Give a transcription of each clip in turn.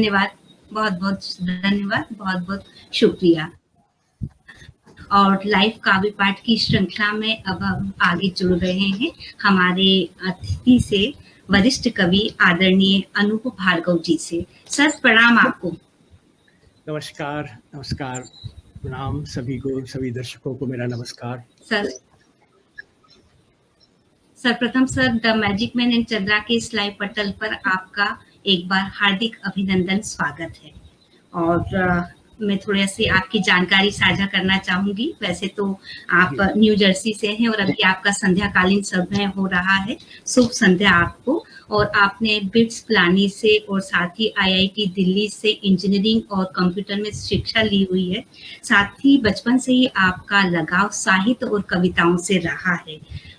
धन्यवाद, बहुत-बहुत धन्यवाद, बहुत-बहुत शुक्रिया। और लाइव काव्य पाठ की श्रृंखला में अब हम आगे जुड़ रहे हैं हमारे अतिथि से, वरिष्ठ कवि आदरणीय अनूप भार्गव जी से। सर प्रणाम आपको। नमस्कार, नमस्कार, प्रणाम सभी को, सभी दर्शकों को मेरा नमस्कार। सर्वप्रथम sir, the magic man and Chandra के इस लाइव पटल पर आपका एक बार हार्दिक अभिनंदन, स्वागत है। और मैं थोड़ी सी आपकी जानकारी साझा करना चाहूंगी। वैसे तो आप न्यू जर्सी से हैं और अभी आपका संध्याकालीन समय हो रहा है। शुभ संध्या आपको। और आपने बिट्स पिलानी से और साथ ही आईआईटी दिल्ली से इंजीनियरिंग और कंप्यूटर में शिक्षा ली हुई है। साथ ही बचपन से ही आपका लगाव साहित्य और कविताओं से रहा है।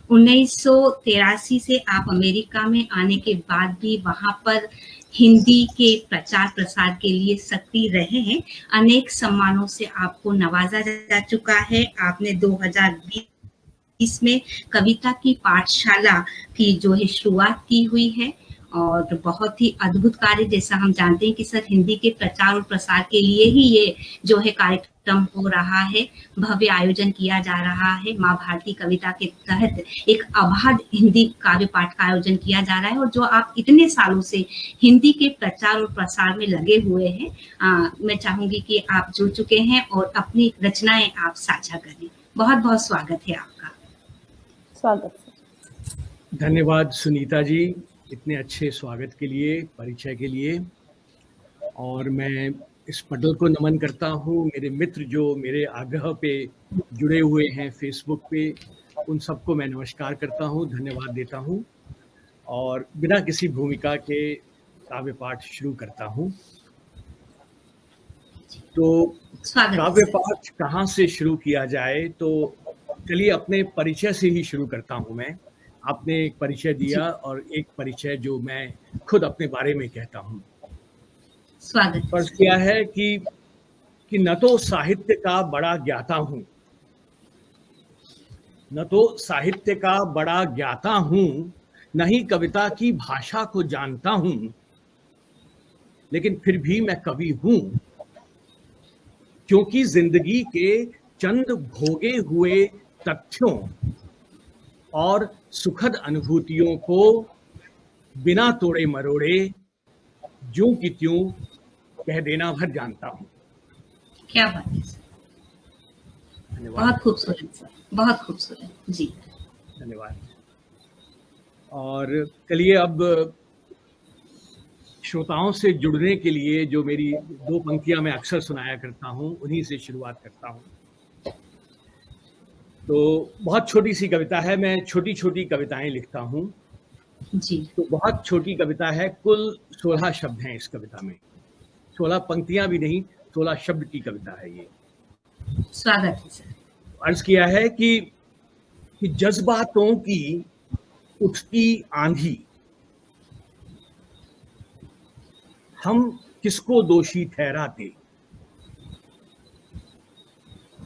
1983 से आप अमेरिका में आने के बाद भी वहां पर हिंदी के प्रचार प्रसार के लिए सक्रिय रहे हैं। अनेक सम्मानों से आपको नवाजा जा चुका है। आपने 2020 में कविता की पाठशाला की जो है शुरुआत की हुई है और बहुत ही अद्भुत कार्य, जैसा हम जानते हैं कि सर हिंदी के प्रचार और प्रसार के लिए ही ये जो है कार्यक्रम हो रहा है, भव्य आयोजन किया जा रहा है। माँ भारती कविता के तहत एक अबाध हिंदी काव्य पाठ का आयोजन किया जा रहा है और जो आप इतने सालों से हिंदी के प्रचार और प्रसार में लगे हुए हैं, मैं चाहूंगी कि आप जुड़ चुके हैं और अपनी रचनाएं आप साझा करें। बहुत बहुत स्वागत है आपका। स्वागत। धन्यवाद सुनीता जी, इतने अच्छे स्वागत के लिए, परिचय के लिए। और मैं इस पटल को नमन करता हूँ। मेरे मित्र जो मेरे आग्रह पे जुड़े हुए हैं फेसबुक पे, उन सबको मैं नमस्कार करता हूँ, धन्यवाद देता हूँ। और बिना किसी भूमिका के काव्य पाठ शुरू करता हूँ। तो काव्य पाठ कहाँ से शुरू किया जाए, तो चलिए अपने परिचय से ही शुरू करता हूँ मैं। आपने एक परिचय दिया और एक परिचय जो मैं खुद अपने बारे में कहता हूँ। स्वागत। फर्ज किया है कि न तो साहित्य का बड़ा ज्ञाता हूँ, न तो साहित्य का बड़ा ज्ञाता हूँ, न ही कविता की भाषा को जानता हूँ, लेकिन फिर भी मैं कवि हूँ, क्योंकि जिंदगी के चंद भोगे हुए तथ्यों और सुखद अनुभूतियों को बिना तोड़े मरोड़े ज्यों की त्यों कह देना भर जानता हूँ। क्या बात है सर, बहुत खूबसूरत सर, बहुत खूबसूरत जी, धन्यवाद। और चलिए अब श्रोताओं से जुड़ने के लिए जो मेरी दो पंक्तियां मैं अक्सर सुनाया करता हूँ, उन्हीं से शुरुआत करता हूँ। तो बहुत छोटी सी कविता है, मैं छोटी छोटी कविताएं लिखता हूँ जी। तो बहुत छोटी कविता है, कुल 16 शब्द हैं इस कविता में। 16 पंक्तियां भी नहीं, 16 शब्द की कविता है ये। स्वागत है सर। अर्ज किया है कि जज्बातों की उठती आंधी, हम किसको दोषी ठहराते।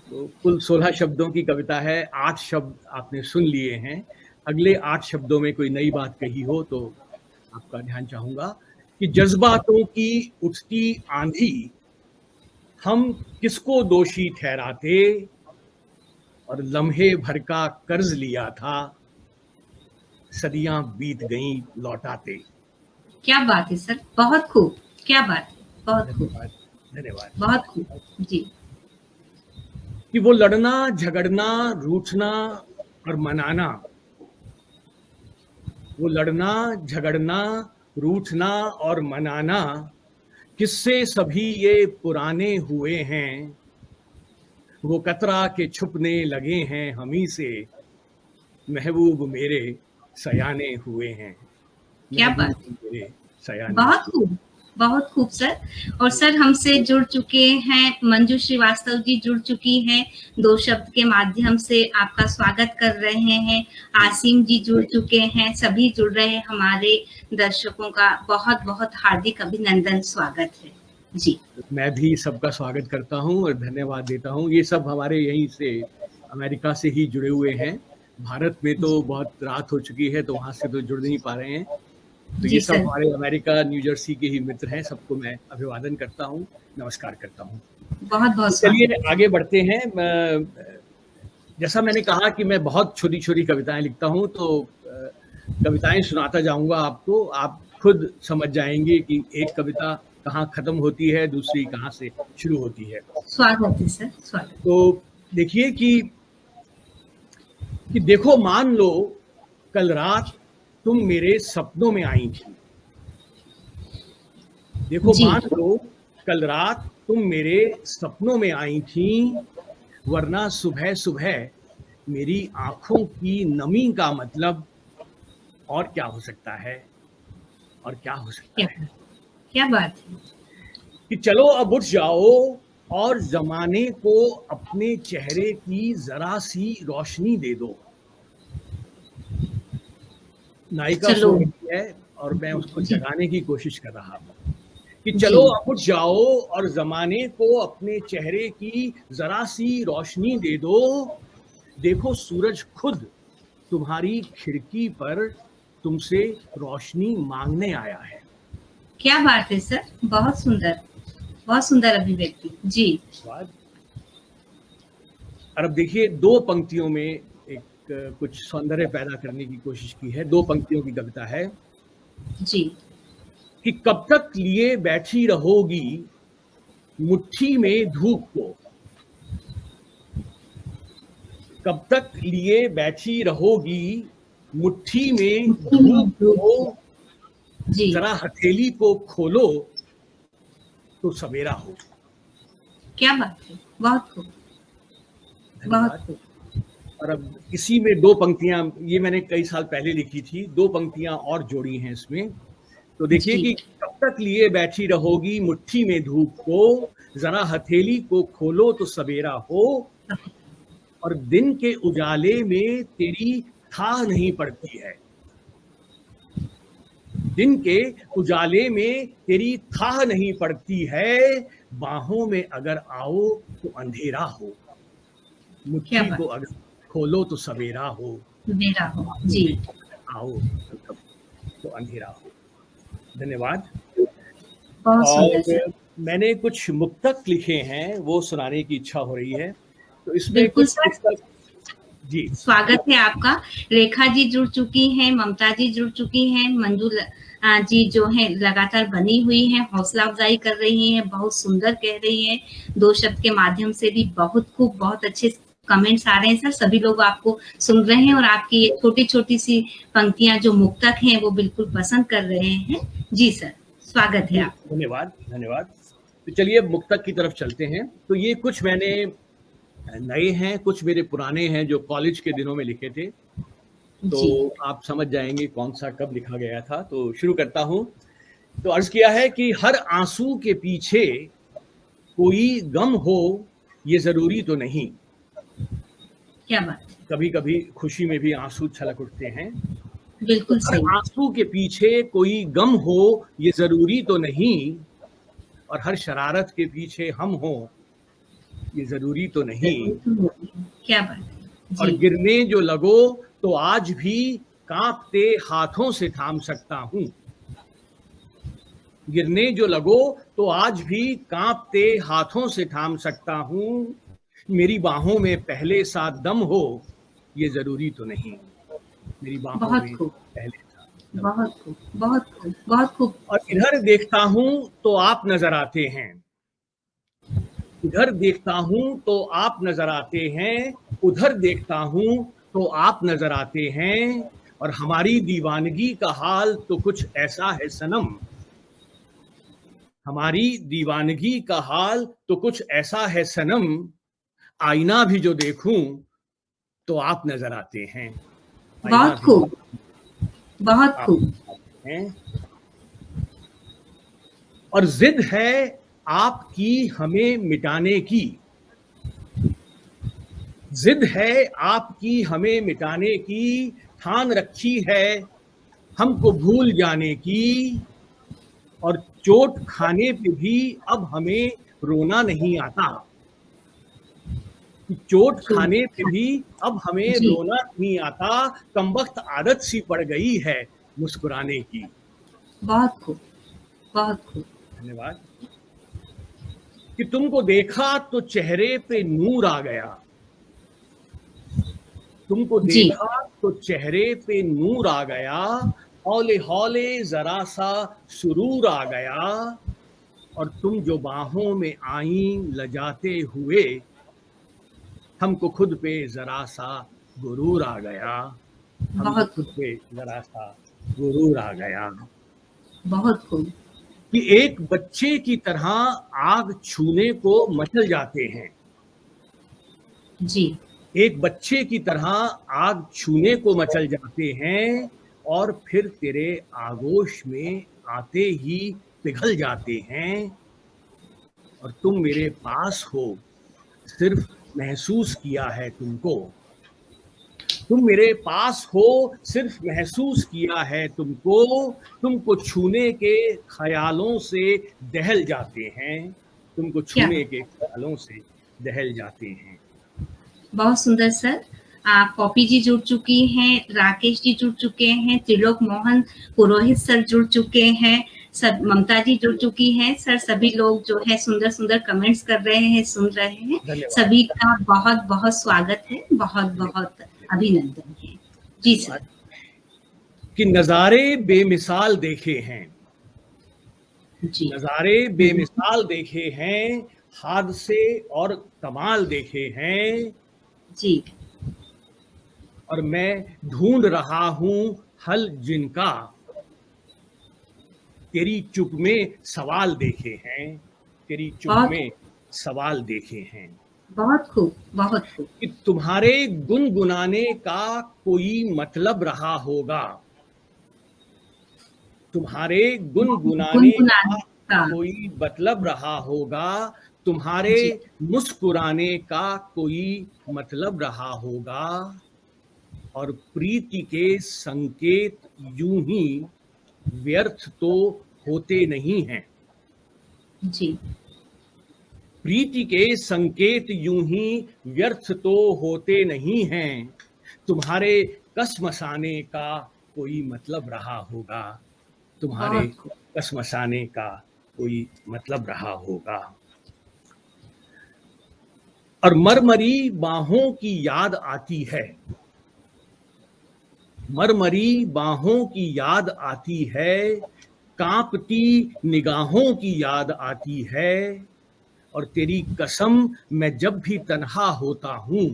तो कुल 16 शब्दों की कविता है। 8 शब्द आपने सुन लिए हैं। अगले 8 शब्दों में कोई नई बात कही हो तो आपका ध्यान चाहूंगा कि जज्बातों की उठती आंधी, हम किसको दोषी ठहराते, और लम्हे भर का कर्ज लिया था, सदियां बीत गईं लौटाते। क्या बात है सर, बहुत खूब, क्या बात है, बहुत खूब, धन्यवाद, बहुत खूब जी। कि वो लड़ना झगड़ना रूठना और मनाना, वो लड़ना झगड़ना रूठना और मनाना, किससे सभी ये पुराने हुए हैं, वो कतरा के छुपने लगे हैं हमी से, महबूब मेरे सयाने हुए हैं। क्या बात है, मेरे सयाने। बहुत खूब, बहुत खूब सर। और सर हमसे जुड़ चुके हैं मंजू श्रीवास्तव जी, जुड़ चुकी हैं, 2 शब्द के माध्यम से आपका स्वागत कर रहे हैं। आसिम जी जुड़ चुके हैं, सभी जुड़ रहे हैं। हमारे दर्शकों का बहुत बहुत हार्दिक अभिनंदन, स्वागत है जी। मैं भी सबका स्वागत करता हूं और धन्यवाद देता हूं। ये सब हमारे यहीं से अमेरिका से ही जुड़े हुए हैं। भारत में तो बहुत रात हो चुकी है तो वहां से तो जुड़ नहीं पा रहे हैं। तो जी ये सब सर। हमारे अमेरिका, न्यू जर्सी के ही मित्र हैं, सबको मैं अभिवादन करता हूँ, नमस्कार करता हूँ। बहुत-बहुत तो चलिए स्वागत। आगे बढ़ते हैं। जैसा मैंने कहा कि मैं बहुत छोटी-छोटी कविताएँ लिखता हूँ, तो कविताएँ सुनाता जाऊँगा आपको, आप खुद समझ जाएँगे कि एक कविता कहाँ खत्म होती है, दूसरी कहाँ से शुरू होती है। स्वागत है सर, स्वागत। तो देखिए कि देखो मान लो कल रात तुम मेरे सपनों में आई थी। देखो जी, मान लो कल रात तुम मेरे सपनों में आई थी, वरना सुबह-सुबह मेरी आँखों की नमी का मतलब और क्या हो सकता है, और क्या हो सकता क्या है? क्या बात है। कि चलो अब उठ जाओ और ज़माने को अपने चेहरे की ज़रा-सी रोशनी दे दो। नायिका चलो। सो रही है और मैं उसको जी, जगाने की कोशिश कर रहा हूँ कि जी, चलो अब उठ जाओ और ज़माने को अपने चेहरे की ज़रा-सी रोशनी दे दो। देखो सूरज खुद तुम्हारी खिड़की पर तुमसे रोशनी माँगने आया है। क्या बात है सर, बहुत सुंदर अभिव्यक्ति। जी, बाद और अब देखिए 2 पंक्तियों में एक कुछ सौंदर्य पैदा करने की कोशिश की है। 2 पंक्तियों की कविता है जी, कि कब तक लिए बैठी रहोगी मुट्ठी में धूप को, कब तक लिए बैठी रहोगी मुट्ठी में धूप को, जी, ज़रा हथेली को खोलो तो सवेरा हो। क्या बात है, बहुत खूब, बहुत धन्यवाद। खूब। और अब इसी में 2 पंक्तियाँ, ये मैंने कई साल पहले लिखी थी, 2 पंक्तियाँ और जोड़ी हैं इसमें। तो देखिए जी, कि कब तक लिए बैठी रहोगी मुट्ठी में धूप को, ज़रा हथेली को खोलो तो सवेरा हो, और दिन के उजाले में तेरी थाह नहीं पड़ती है। दिन के उजाले में तेरी थाह नहीं पड़ती है, बाहों में अगर आओ तो अंधेरा हो, क्या मुट्ठी को बात अगर खोलो तो सवेरा हो, है, मेरा हो। बाहों जी, में अगर आओ तो अंधेरा हो। धन्यवाद। बहुत सुंदर सर। और मैंने कुछ मुक्तक लिखे हैं, वो सुनाने की इच्छा हो रही है। तो इसमें बिल्कुल कुछ सर, मुक्तक जी, स्वागत है आपका। रेखा जी जुड़ चुकी हैं, ममता जी जुड़ चुकी हैं, मंजू जी जो हैं लगातार बनी हुई हैं, हौसला अफ़ज़ाई कर रही हैं, बहुत सुंदर कह रही हैं। 2 शब्द के माध्यम से भी बहुत खूब, बहुत अच्छे कमेंट्स आ रहे हैं सर, सभी लोग आपको सुन रहे हैं और आपकी ये छोटी-छोटी सी पंक्तियाँ जो मुक्तक हैं, वो बिल्कुल पसंद कर रहे हैं। जी सर, स्वागत है जी, आपका। धन्यवाद, धन्यवाद। तो चलिए अब मुक्तक की तरफ चलते हैं। तो ये कुछ मैंने नए हैं, कुछ मेरे पुराने हैं जो कॉलेज के दिनों में लिखे थे। तो जी, आप समझ जाएँगे कौन-सा कब लिखा गया था। तो शुरू करता हूँ। तो अर्ज़ किया है कि हर आँसू के पीछे कोई गम हो, ये ज़रूरी तो नहीं। क्या बात है। कभी-कभी खुशी में भी आँसू छलक उठते हैं। तो बिल्कुल हर सही। आँसू के पीछे कोई गम हो, ये ज़रूरी तो नहीं, और हर शरारत के पीछे हम हों, ये ज़रूरी तो नहीं। क्या बात है। और जी, गिरने जो लगो तो आज भी काँपते हाथों से थाम सकता हूँ। गिरने जो लगो तो आज भी काँपते हाथों से थाम सकता हूँ। मेरी बाहों में पहले सा दम हो, ये ज़रूरी तो नहीं। मेरी बाहों बहुत में खूब, पहले सा दम हो। बहुत खूब, बहुत खूब, बहुत खूब। और इधर देखता हूँ तो आप नज़र आते हैं। इधर देखता हूँ तो आप नज़र आते हैं, उधर देखता हूँ तो आप नज़र आते हैं, और हमारी दीवानगी का हाल तो कुछ ऐसा है सनम। हमारी दीवानगी का हाल तो कुछ ऐसा है सनम, आईना भी जो देखूं तो आप नज़र आते हैं। आईना बहुत भी खूब, बहुत आप खूब। नज़र आते हैं। और ज़िद है आपकी हमें मिटाने की, ज़िद है आपकी हमें मिटाने की, ठान रखी है हमको भूल जाने की, और चोट खाने पे भी अब हमें रोना नहीं आता। चोट खूब। खाने पे भी अब हमें जी, रोना नहीं आता, कमबख्त आदत सी पड़ गई है मुस्कुराने की। बहुत खूब, बहुत खूब। धन्यवाद। कि तुमको देखा तो चेहरे पे नूर आ गया, तुमको जी। देखा तो चेहरे पे नूर आ गया, हौले हौले जरा सा सुरूर आ गया, और तुम जो बाहों में आई लजाते हुए, हमको खुद पे जरा सा गुरूर आ गया, हमको बहुत खुद खूब, पे जरा सा गुरूर आ गया। बहुत खूब। कि एक बच्चे की तरह आग छूने को मचल जाते हैं, जी। एक बच्चे की तरह आग छूने को मचल जाते हैं, और फिर तेरे आगोश में आते ही पिघल जाते हैं, और तुम मेरे पास हो, सिर्फ महसूस किया है तुमको, तुम मेरे पास हो, सिर्फ महसूस किया है तुमको, तुमको छूने के ख्यालों से दहल जाते हैं, तुमको क्या छूने के ख्यालों से दहल जाते हैं। बहुत सुंदर सर। पॉपी जी जुड़ चुकी हैं, राकेश जी जुड़ चुके हैं, त्रिलोक मोहन पुरोहित सर जुड़ चुके हैं, सब ममता जी जुड़ चुकी हैं। सर सभी लोग जो है सुंदर सुंदर कमेंट्स कर रहे हैं, सुन रहे हैं। धन्यवाद। सभी का बहुत बहुत स्वागत है, बहुत बहुत अभिनंदन है। जी सर। कि नजारे बेमिसाल देखे हैं, जी। नजारे बेमिसाल देखे हैं, हादसे और कमाल देखे हैं, जी। और मैं ढूंढ रहा हूं हल जिनका, तेरी चुप में सवाल देखे हैं, तेरी चुप बहुत में सवाल देखे हैं। बहुत खूब, बहुत खूब। कि तुम्हारे गुनगुनाने का कोई मतलब रहा होगा, तुम्हारे गुनगुनाने का गुनगुनाने का। कोई मतलब रहा होगा, तुम्हारे जी। मुस्कुराने का कोई मतलब रहा होगा, और प्रीति के संकेत यूं ही व्यर्थ तो होते नहीं हैं, जी। प्रीति के संकेत यूं ही व्यर्थ तो होते नहीं हैं, तुम्हारे कसमसाने का कोई मतलब रहा होगा, तुम्हारे बहुत खूब। कसमसाने का कोई मतलब रहा होगा। और मरमरी बाहों की याद आती है, मरमरी बाहों की याद आती है, कांपती निगाहों की याद आती है, और तेरी कसम मैं जब भी तन्हा होता हूँ,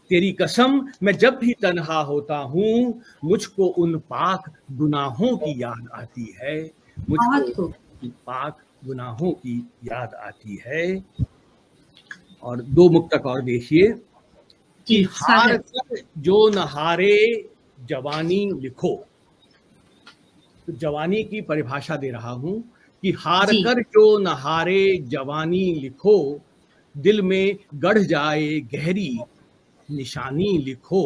तेरी कसम मैं जब भी तन्हा होता हूँ, मुझको उन पाक गुनाहों की याद आती है, मुझको बहुत खूब। उन पाक गुनाहों की याद आती है। और दो मुक्तक और देखिए। कि जी, हार स्वागत। कर जो न हारे जवानी लिखो, तो जवानी की परिभाषा दे रहा हूं। कि हार जी। कर जो न हारे जवानी लिखो, दिल में गढ़ जाए गहरी निशानी लिखो,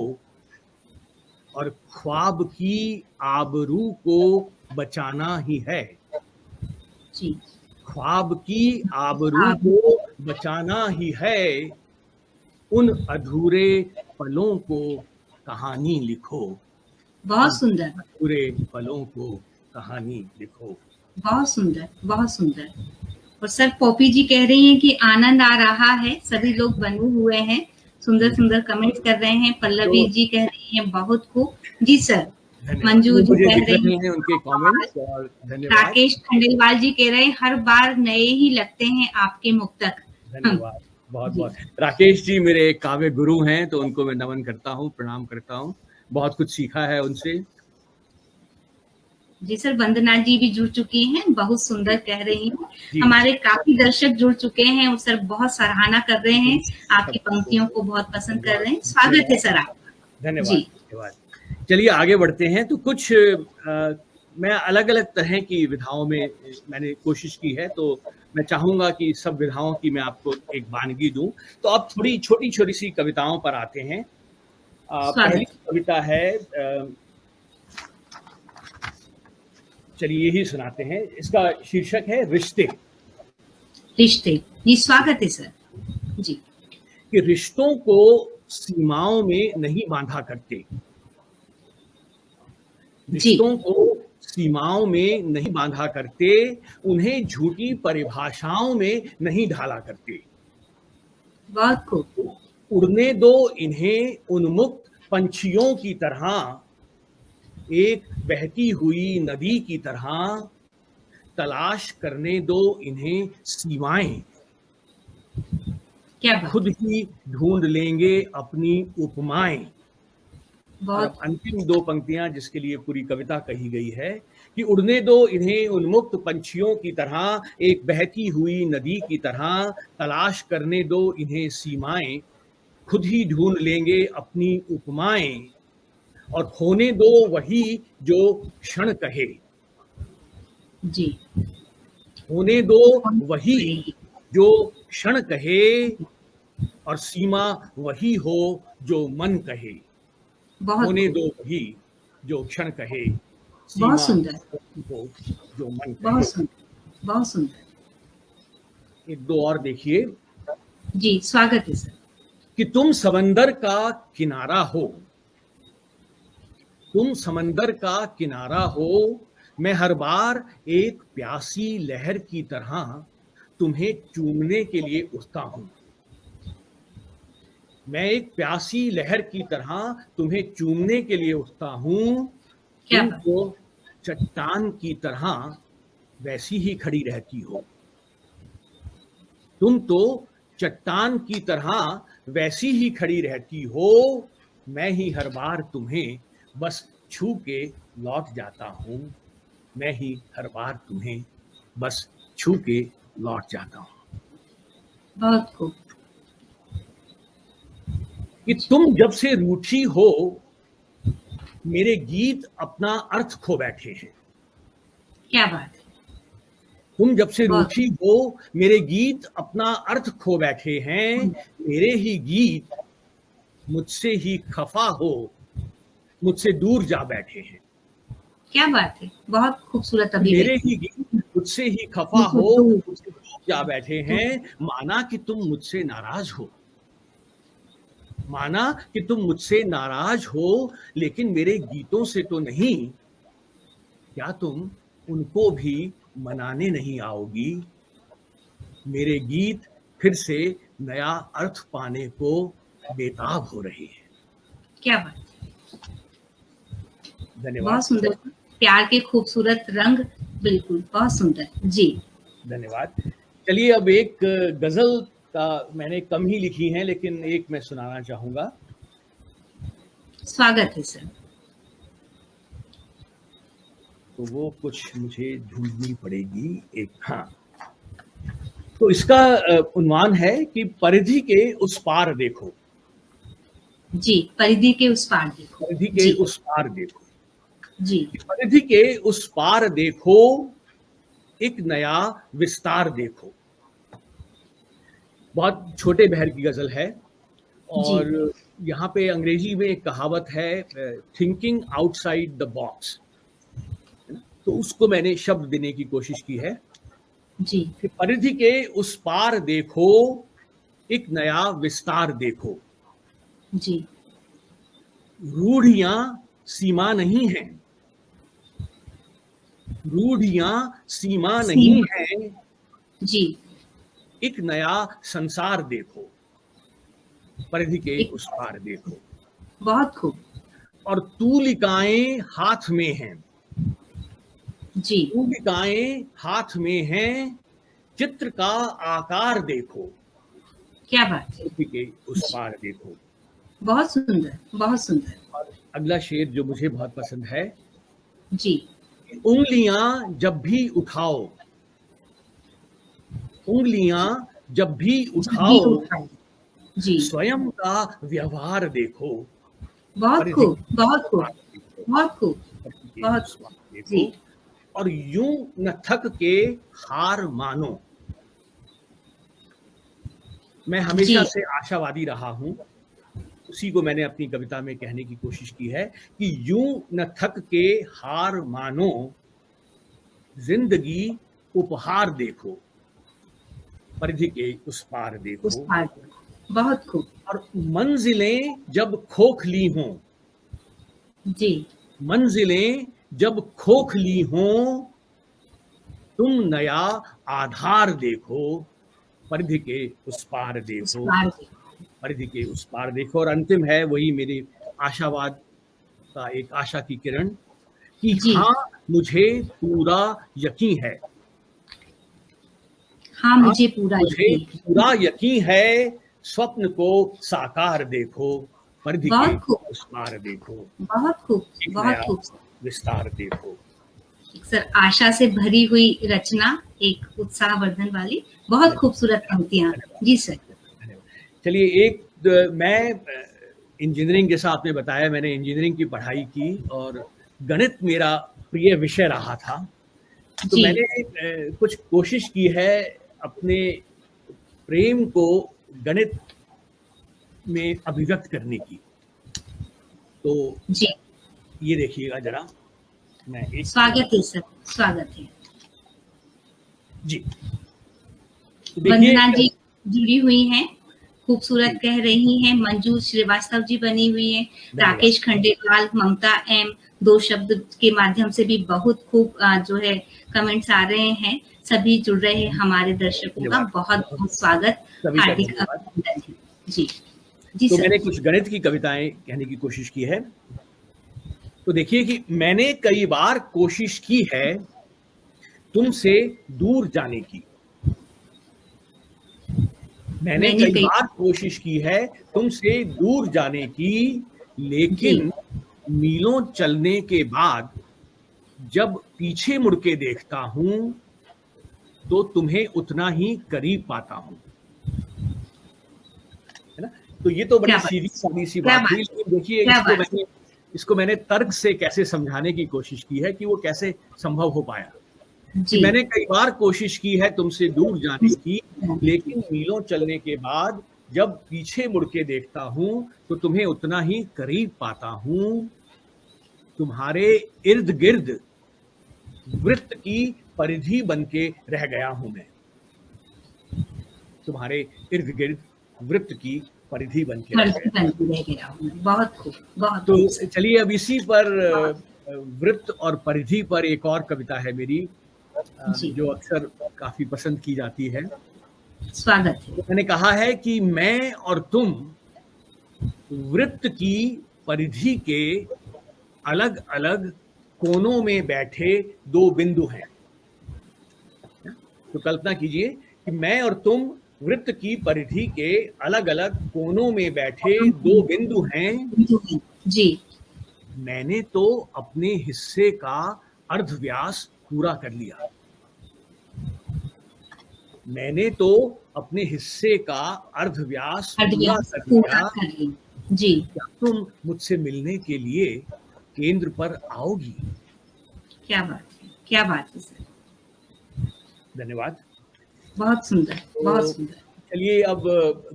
और ख्वाब की आबरू को बचाना ही है, जी। ख्वाब की आबरू आप। को बचाना ही है, उन अधूरे पलों को कहानी लिखो, बहुत उन सुंदर, अधूरे पलों को कहानी लिखो। बहुत सुंदर, बहुत सुंदर। और सर पॉपी जी कह रही हैं कि आनंद आ रहा है, सभी लोग बने हुए हैं, सुंदर सुंदर कमेंट्स कर रहे हैं। पल्लवी तो जी कह रही हैं बहुत खूब। जी सर। धन्यवाद, मंजू जी मुझे कह दिख रही रहे हैं उनके कमेंट्स, और धन्यवाद। राकेश खंडेलवाल जी कह रहे हैं हर बार नए ही लगते हैं आपके मुक्तक। धन्यवाद, बहुत जी। बहुत। राकेश जी मेरे एक काव्य गुरु हैं, तो उनको मैं नमन करता हूँ, प्रणाम करता हूँ, बहुत कुछ सीखा है उनसे। जी सर, वंदना जी भी जुड़ चुकी हैं, बहुत सुंदर कह रही हैं। जी। हमारे काफी दर्शक जुड़ चुके हैं और सर बहुत सराहना कर रहे हैं, आपकी पंक्तियों को बहुत पसंद कर रहे हैं। स्वागत है सर आपका। धन्यवाद, जी। धन्यवाद। चलिए आगे बढ़ते हैं। तो कुछ मैं अलग अलग तरह की विधाओं में मैंने कोशिश की है, तो मैं चाहूंगा कि सब विधाओं की मैं आपको एक वानगी दूं। तो अब थोड़ी छोटी छोटी सी कविताओं पर आते हैं। पहली स्वागत। कविता है, चलिए यही सुनाते हैं। इसका शीर्षक है रिश्ते। रिश्ते। जी स्वागत है सर। जी। कि रिश्तों को सीमाओं में नहीं बांधा करते, रिश्तों को सीमाओं में नहीं बांधा करते, उन्हें झूठी परिभाषाओं में नहीं ढाला करते। बहुत खूब। उड़ने दो इन्हें उन्मुक्त पंछियों की तरह, एक बहती हुई नदी की तरह, तलाश करने दो इन्हें सीमाएं, क्या बात। खुद ही ढूंढ लेंगे अपनी उपमाएं। और बहुत अब अंतिम दो पंक्तियां जिसके लिए पूरी कविता कही गई है कि उड़ने दो इन्हें उन्मुक्त पंछियों की तरह, एक बहती हुई नदी की तरह, तलाश करने दो इन्हें सीमाएं, खुद ही ढूंढ लेंगे अपनी उपमाएं, और होने दो वही जो क्षण कहे। जी। होने दो वही जो क्षण कहे, और सीमा वही हो जो मन कहे। बहुत होने खूब। दो वही जो क्षण कहे, सीमा बहुत सुंदर। वही हो जो मन बहुत कहे। सुंदर। बहुत सुंदर। एक दो और देखिए जी, स्वागत है सर। कि तुम समंदर का किनारा हो, तुम समंदर का किनारा हो, मैं हर बार एक प्यासी लहर की तरह तुम्हें चूमने के लिए उठता हूं। मैं एक प्यासी लहर की तरह तुम्हें चूमने के लिए उठता हूं। क्या तुम बात। तो चट्टान की तरह वैसी ही खड़ी रहती हो। तुम तो चट्टान की तरह वैसी ही खड़ी रहती हो, मैं ही हर बार तुम्हें बस छू के लौट जाता हूं। मैं ही हर बार तुम्हें बस छू के लौट जाता हूं। बहुत खूब। कि तुम जब से रूठी हो, मेरे गीत अपना अर्थ खो बैठे हैं। क्या बात है। तुम जब से बहुत रूठी हो, मेरे गीत अपना अर्थ खो बैठे हैं। मेरे ही गीत मुझसे ही खफा हो, मुझसे दूर जा बैठे हैं। क्या बात है। बहुत खूबसूरत मेरे अभिव्यक्ति। ही गीत मुझसे ही खफा हो, मुझसे दूर जा बैठे हैं। माना कि तुम मुझसे नाराज हो, माना कि तुम मुझसे नाराज हो, लेकिन मेरे गीतों से तो नहीं। क्या तुम उनको भी मनाने नहीं आओगी? मेरे गीत फिर से नया अर्थ पाने को बेताब हो रही है। क्या बात है। धन्यवाद। बहुत सुंदर। प्यार के खूबसूरत रंग। बिल्कुल, बहुत सुंदर। जी। धन्यवाद। चलिए अब एक गजल का मैंने कम ही लिखी है, लेकिन एक मैं सुनाना चाहूंगा। स्वागत है सर। तो वो कुछ मुझे ढूंढनी पड़ेगी एक। हाँ, तो इसका उन्वान है कि परिधि के उस पार देखो। जी, परिधि के उस पार देखो। परिधि के जी। उस पार देखो। जी। परिधि के उस पार देखो, एक नया विस्तार देखो। बहुत छोटे बहर की गजल है, और यहाँ पे अंग्रेजी में एक कहावत है, थिंकिंग आउटसाइड द बॉक्स। तो उसको मैंने शब्द देने की कोशिश की है जी। कि परिधि के उस पार देखो, एक नया विस्तार देखो। जी। रूढ़ियां सीमा नहीं हैं, रूढ़ियां सीमा नहीं हैं। जी। एक नया संसार देखो, परिधि के उस पार देखो। बहुत खूब। और तूलिकाएं हाथ में हैं। जी। तूलिकाएं हाथ में हैं, चित्र का आकार देखो। क्या बात है। परिधि के उस पार देखो। बहुत सुंदर। बहुत सुंदर। और अगला शेर जो मुझे बहुत पसंद है, जी। उंगलियां जब भी उठाओ, उंगलियां जब भी उठाओ, जी। स्वयं का व्यवहार देखो। बहुत खूब। बहुत खूब। बहुत खूब। बहुत देखो। और यूं न थक के हार मानो। मैं हमेशा से आशावादी रहा हूं, उसी को मैंने अपनी कविता में कहने की कोशिश की है कि यूं न थक के हार मानो, जिंदगी उपहार देखो। परिधि के उस पार देखो। उस पार देखो। बहुत खूब। और मंजिलें जब खोखली हों, जी। मंजिलें जब खोखली हो तुम नया आधार देखो, परिधि के उस पार उस देखो, पार देखो। परिधि के उस पार देखो। और अंतिम है वही मेरी आशावाद का एक आशा की किरण कि जी। हाँ मुझे पूरा यकीन है, हाँ हाँ मुझे पूरा मुझे यकीन। पूरा यकीन है, स्वप्न को साकार देखो, परिधि के बहुत खूब, उस पार देखो, बहुत खूब, एक बहुत नया खूब। विस्तार देखो। सर आशा से भरी हुई रचना, एक उत्साहवर्धन वाली, बहुत खूबसूरत पंक्तियां। जी सर। धन्यवाद। चलिए मैं इंजीनियरिंग, जैसा आपने बताया, मैंने इंजीनियरिंग की पढ़ाई की और गणित मेरा प्रिय विषय रहा था। तो जी। मैंने कुछ कोशिश की है अपने प्रेम को गणित में अभिव्यक्त करने की। तो जी ये देखिएगा जरा, मैं एक स्वागत है सर, स्वागत है। जी, तो देखिए वंदना जी जुड़ी हुई हैं, खूबसूरत कह रही हैं। मंजू श्रीवास्तव जी बनी हुई हैं। राकेश खंडेलवाल, ममता एम, 2 शब्द के माध्यम से भी बहुत खूब जो है कमेंट्स आ रहे हैं। सभी जुड़ रहे हैं हमारे दर्शकों का बहुत बहुत स्वागत, सभी का हार्दिक धन्यवाद। अभिनंदन है। जी जी तो सर। मैंने कुछ गणित की कविताएं कहने की कोशिश की है। तो देखिए कि मैंने कई बार कोशिश की है तुमसे दूर जाने की, मैंने कई बार कोशिश की है तुमसे दूर जाने की, लेकिन मीलों चलने के बाद जब पीछे मुड़ के देखता हूं तो तुम्हें उतना ही करीब पाता हूं, है ना। तो ये तो बड़ी सीधी सादी सी बात हुई, लेकिन देखिए इसको मैंने तर्क से कैसे समझाने की कोशिश की है कि वो कैसे संभव हो पाया। कि मैंने कई बार कोशिश की है तुमसे दूर जाने की, लेकिन मीलों चलने के बाद जब पीछे मुड़ के देखता हूं तो तुम्हें उतना ही करीब पाता हूं। तुम्हारे इर्द गिर्द वृत्त की परिधि बन के रह गया हूं मैं, तुम्हारे इर्द गिर्द वृत्त की परिधि बन के रह गया हूं। बहुत खूब, बहुत। तो चलिए अब इसी पर वृत्त और परिधि पर एक और कविता है मेरी, जो अक्सर काफी पसंद की जाती है। स्वागत है। मैंने कहा है कि मैं और तुम वृत्त की परिधि के अलग अलग कोनों में बैठे 2 बिंदु हैं। तो कल्पना कीजिए कि मैं और तुम वृत्त की परिधि के अलग अलग कोनों में बैठे 2 बिंदु हैं। जी। मैंने तो अपने हिस्से का अर्धव्यास पूरा कर लिया, मैंने तो अपने हिस्से का अर्धव्यास पूरा कर लिया। जी। क्या तुम मुझसे मिलने के लिए केंद्र पर आओगी? क्या बात है, क्या बात है सर। धन्यवाद। बहुत सुंदर, बहुत सुंदर। चलिए अब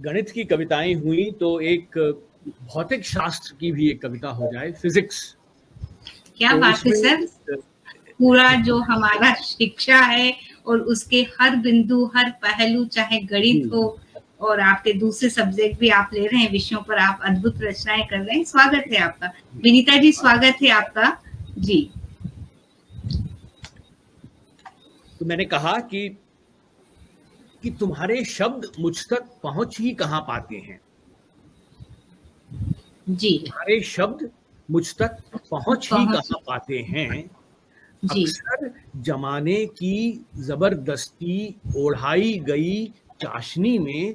गणित की कविताएं हुई, तो एक भौतिक शास्त्र की भी एक कविता हो जाए, फिजिक्स। क्या बात है सर। पूरा जो हमारा शिक्षा है और उसके हर बिंदु, हर पहलू, चाहे गणित हो और आपके दूसरे सब्जेक्ट भी आप ले रहे हैं, विषयों पर आप अद्भुत रचनाएं कर रहे हैं। स्वागत है आपका विनीता जी, स्वागत है आपका। जी। तो मैंने कहा कि तुम्हारे शब्द मुझ तक पहुंच ही कहां पाते हैं। जी। तुम्हारे शब्द मुझ तक पहुंच ही कहां पाते हैं। अक्सर जमाने की जबरदस्ती ओढ़ाई गई चाशनी में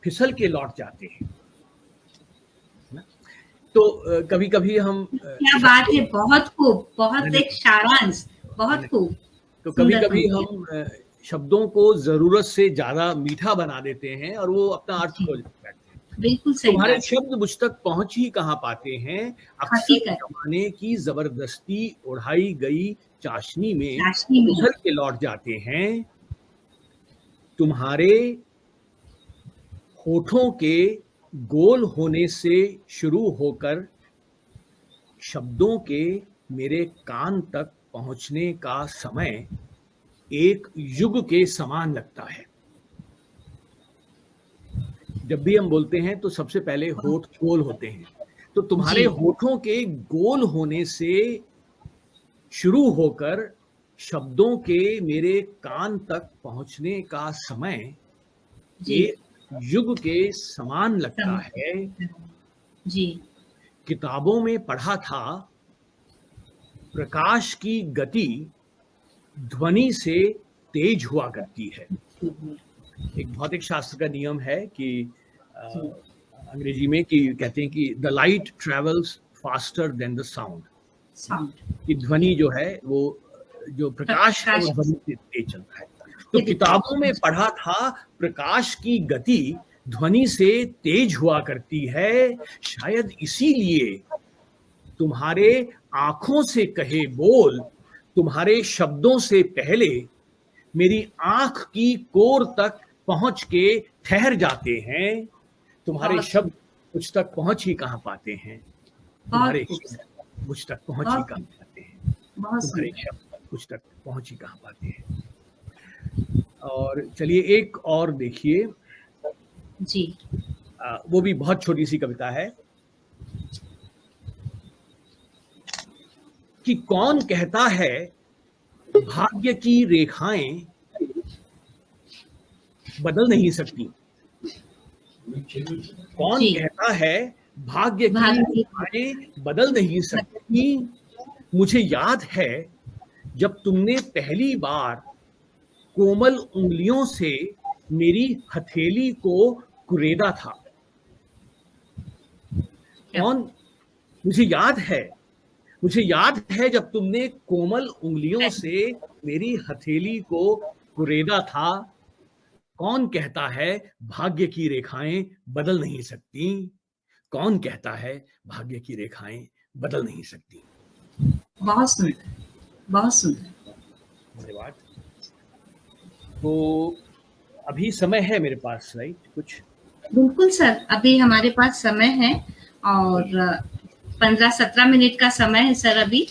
फिसल के लौट जाते हैं। तो कभी कभी हम, क्या बात है, बहुत खूब, बहुत एक सारांश, बहुत खूब। तो कभी कभी हम शब्दों को जरूरत से ज्यादा मीठा बना देते हैं और वो अपना अर्थ खो बैठते हैं। बिल्कुल सही। तुम्हारे शब्द मुझ तक पहुंच ही कहां पाते हैं। अक्सर जमाने की जबरदस्ती उड़ाई गई चाशनी में उछल के लौट जाते हैं। तुम्हारे होठों के गोल होने से शुरू होकर शब्दों के मेरे कान तक पहुंचने का समय एक युग के समान लगता है। जब भी हम बोलते हैं तो सबसे पहले होठ गोल होते हैं, तो तुम्हारे होठों के गोल होने से शुरू होकर शब्दों के मेरे कान तक पहुंचने का समय जी एक युग के समान लगता है। जी किताबों में पढ़ा था प्रकाश की गति ध्वनि से तेज हुआ करती है। एक भौतिक शास्त्र का नियम है कि अंग्रेजी में कि कहते हैं कि the light travels faster than the sound. कि ध्वनि जो है वो जो प्रकाश है वो ध्वनि से तेज चलता है। तो किताबों में पढ़ा था प्रकाश की गति ध्वनि से तेज हुआ करती है। शायद इसीलिए तुम्हारे आंखों से कहे बोल तुम्हारे शब्दों से पहले मेरी आंख की कोर तक पहुंच के ठहर जाते हैं। तुम्हारे शब्द मुझ तक पहुंच ही कहां पाते हैं। तुम्हारे शब्द मुझ तक पहुंच ही कहां पाते हैं। तुम्हारे शब्द मुझ तक पहुंच ही कहां पाते हैं। और चलिए एक और देखिए जी। वो भी बहुत छोटी सी कविता है कि कौन कहता है भाग्य की रेखाएं बदल नहीं सकती। कौन कहता है भाग्य की रेखाएं बदल नहीं सकती। मुझे याद है जब तुमने पहली बार कोमल उंगलियों से मेरी हथेली को कुरेदा था। कौन मुझे याद है जब तुमने कोमल उंगलियों से मेरी हथेली को कुरेदा था। कौन कहता है भाग्य की रेखाएं बदल नहीं सकती। कौन कहता है भाग्य की रेखाएं बदल नहीं सकती। बहुत सुंदर, बहुत सुंदर। धन्यवाद। तो अभी समय है मेरे पास, राइट? कुछ बिल्कुल सर, अभी हमारे पास समय है और 15-17 मिनट का समय है सर अभी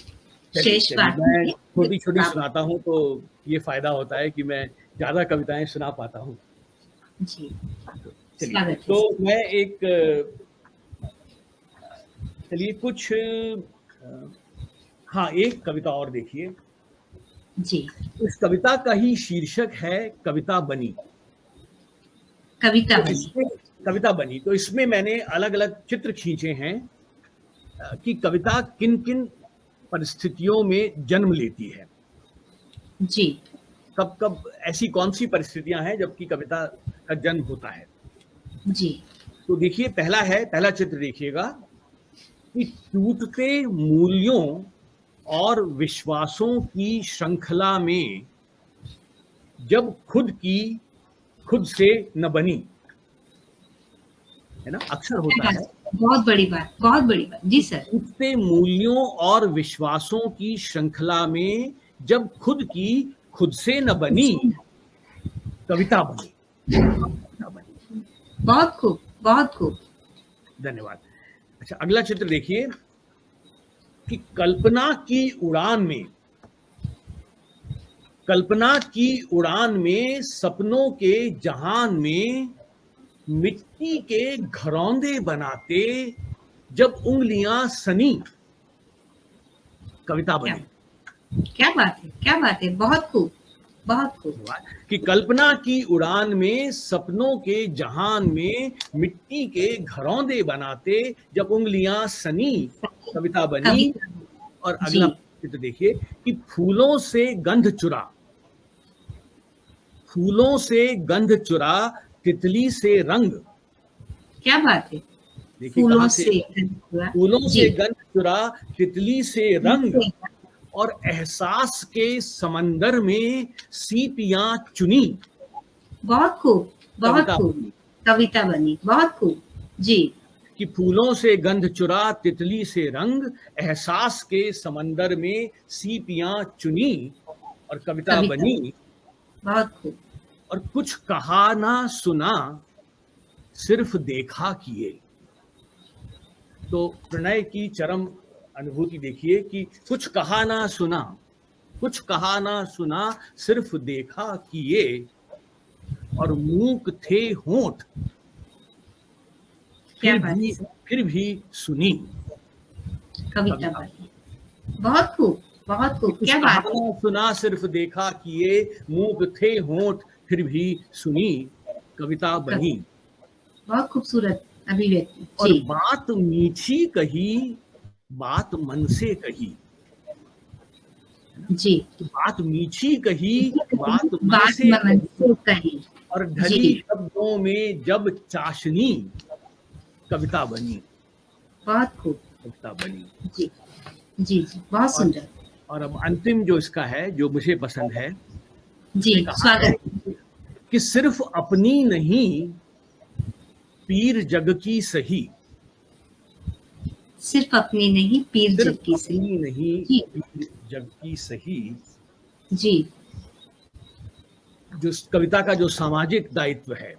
शेष बात। मैं छोटी छोटी सुनाता हूँ तो ये फायदा होता है कि मैं ज्यादा कविताएं सुना पाता हूँ जी। चलिए तो मैं एक चलिए कुछ हाँ एक कविता और देखिए जी। इस कविता का ही शीर्षक है कविता बनी। कविता बनी तो इसमें मैंने अलग अलग चित्र खींचे हैं कि कविता किन किन परिस्थितियों में जन्म लेती है। जी। कब कब ऐसी कौन सी परिस्थितियां हैं जबकि कविता का जन्म होता है। जी। तो देखिए पहला चित्र देखिएगा कि टूटते मूल्यों और विश्वासों की श्रृंखला में जब खुद से न बनी, है ना, अक्सर होता है। बहुत बड़ी बात जी सर। टूटते मूल्यों और विश्वासों की श्रृंखला में जब खुद से न बनी कविता बनी। बहुत खूब। धन्यवाद। अच्छा अगला चित्र देखिए कि कल्पना की उड़ान में सपनों के जहान में मिट्टी के घरौंदे बनाते जब उंगलियां सनी कविता बनी। क्या बात है। बहुत खूब। कि कल्पना की उड़ान में सपनों के जहान में मिट्टी के घरौंदे बनाते जब उंगलियां सनी कविता बनी। और अगला चित्र देखिए कि फूलों से गंध चुरा तितली से रंग। क्या बात है। देखिए फूलों से गंध चुरा तितली से रंग और एहसास के समंदर में सीपियां चुनी। बहुत खूब कविता बनी। बहुत खूब जी। कि फूलों से गंध चुरा तितली से रंग एहसास के समंदर में सीपियां चुनी और कविता बनी। बहुत खूब। और कुछ कहा ना सुना सिर्फ देखा किए। तो प्रणय की चरम अनुभूति देखिए कि कुछ कहा ना सुना सिर्फ देखा किए और मूक थे होंठ फिर भी सुनी कविता बनी। बहुत खूब। बहुत खूब, कुछ क्या बात है। कहा सुना सिर्फ देखा किए, मूक थे होंठ फिर भी सुनी, कविता बनी। बहुत खूबसूरत अभिव्यक्ति और जी। बात मीठी कही, बात मन से कही, जी, बात मीठी कही, बात मन बात से मन कही, से कही। और ढली जी, शब्दों में जब चाशनी, कविता बनी, बहुत खूब। कविता बनी। जी जी जी, बहुत और सुंदर। और अब अंतिम जो इसका है, जो मुझे पसंद है, जी, उसने कहा है स्वागत। कि सिर्फ अपनी नहीं, पीर जग की सही, सिर्फ अपनी नहीं, पीर सिर्फ जग की सही। अपनी नहीं, जी पीर जग की सही। जी, जो कविता का जो सामाजिक दायित्व है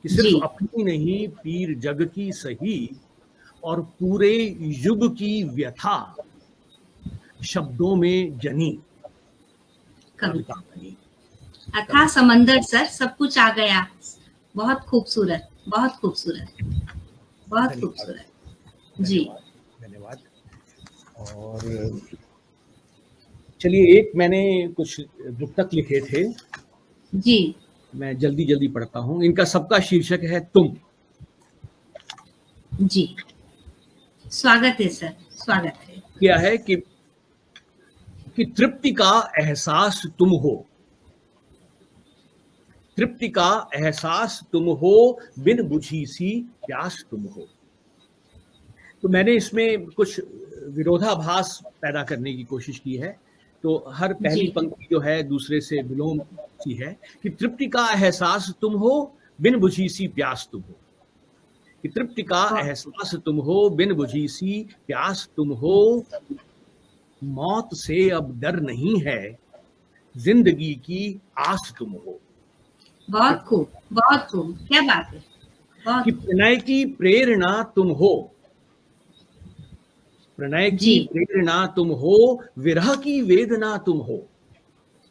कि सिर्फ जी, अपनी नहीं, पीर जग की सही, और पूरे युग की व्यथा शब्दों में जनी, कविता कविता। बनी। अथाह समंदर सर, सब कुछ आ गया। बहुत खूबसूरत, बहुत खूबसूरत, बहुत धन्यवाद, खूबसूरत। जी धन्यवाद, धन्यवाद। और चलिए, एक मैंने कुछ रुक्तक लिखे थे, जी मैं जल्दी जल्दी पढ़ता हूँ। इनका सबका शीर्षक है तुम। जी, स्वागत है सर, स्वागत है। क्या है कि तृप्ति का एहसास तुम हो, तृप्ति का एहसास तुम हो, बिन बुझी सी प्यास तुम हो। तो मैंने इसमें कुछ विरोधाभास पैदा करने की कोशिश की है। तो हर पहली जी, पंक्ति जो है दूसरे से विलोम सी है कि तृप्ति का एहसास तुम हो, बिन बुझी सी प्यास तुम हो। कि तृप्ति का एहसास तुम हो, बिन बुझी सी प्यास तुम हो, मौत से अब डर नहीं है, जिंदगी की आस तुम हो। बहुत खूब, बहुत खूब, क्या बात है। बहुत कि खूब। प्रणय की प्रेरणा तुम हो, प्रणय की जी, प्रेरणा तुम हो, विरह की वेदना तुम हो।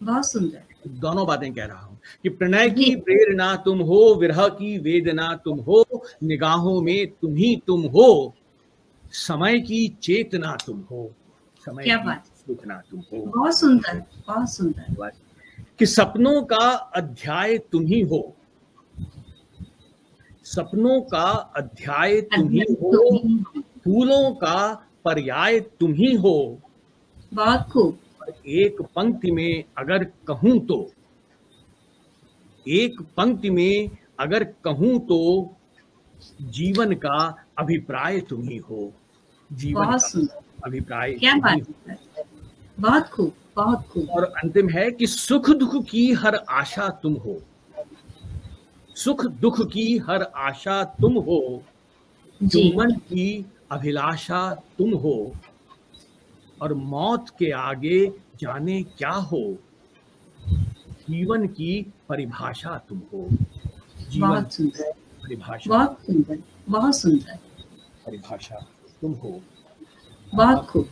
बहुत सुंदर। दोनों बातें कह रहा हूं कि प्रणय जी, की प्रेरणा तुम हो, विरह की वेदना तुम हो, निगाहों में तुम ही तुम हो, समय की चेतना तुम हो, समय क्या की बात है। सूचना तुम हो। बहुत सुंदर, बहुत सुंदर। कि सपनों का अध्याय तुम ही हो, सपनों का अध्याय तुम ही अध्ययन हो, तुम ही हो। फूलों का पर्याय तुम ही हो। बहुत खूब। और एक पंक्ति में अगर कहूं तो, एक पंक्ति में अगर कहूं तो, जीवन का अभिप्राय तुम ही हो, जीवन बहुत का सुंदर, अभिप्राय क्या तुम ही बात हो। है सर। बहुत खूब, बहुत खूब। और अंतिम है कि सुख दुख की हर आशा तुम हो, सुख दुख की हर आशा तुम हो, जी, चुम्बन की अभिलाषा तुम हो, और मौत के आगे जाने क्या हो, जीवन की परिभाषा तुम हो, जीवन बहुत सुंदर, परिभाषा, बहुत सुंदर, बहुत सुंदर, परिभाषा तुम हो। बहुत खूब।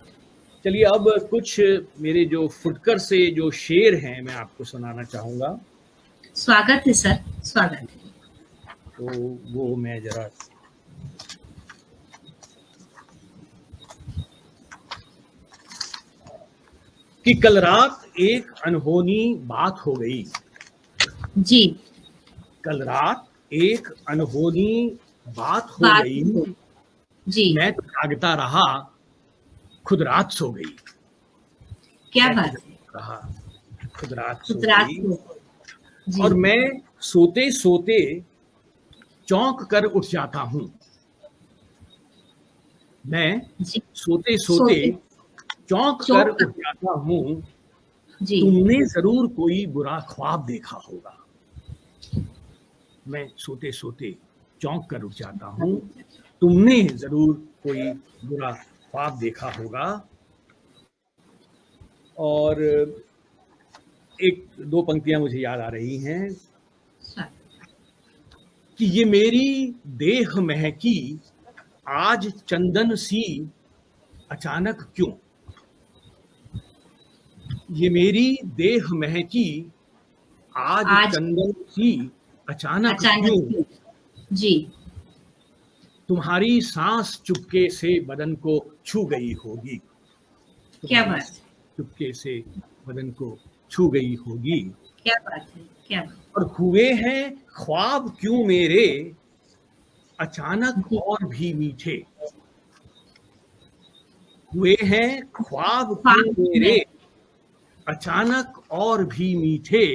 चलिए, अब कुछ मेरे जो फुटकर से जो शेर हैं मैं आपको सुनाना चाहूंगा। स्वागत है सर, स्वागत है। तो वो मैं जरा, कि कल रात एक अनहोनी बात हो गई, जी, कल रात एक अनहोनी बात हो बात गई, हो। जी, मैं तो जागता रहा, खुद रात सो गई, क्या मैं तो बात है। जागता रहा, खुद रात सो खुद रात गई। को। जी, और मैं सोते सोते चौंक कर उठ जाता हूं, मैं जी, सोते सोते सोते चौंक कर चौंक उठ जाता हूं, जी, तुमने जरूर कोई बुरा ख्वाब देखा होगा। मैं सोते सोते चौंक कर उठ जाता हूं, तुमने जरूर कोई बुरा ख्वाब देखा होगा। और एक दो पंक्तियां मुझे याद आ रही हैं कि ये मेरी देह महकी आज चंदन सी अचानक क्यों, ये मेरी देह महकी आज आज चंदन सी अचानक अचानक क्यों, क्यों। जी, तुम्हारी सांस चुपके से बदन को छू गई होगी, क्या तुम्हारी बात है। चुपके से बदन को छू गई होगी। क्या बात है, क्या बात। और हुए हैं ख्वाब क्यों मेरे अचानक जी। और भी मीठे, हुए हैं ख्वाब क्यों ख्वाब मेरे में अचानक और भी मीठे,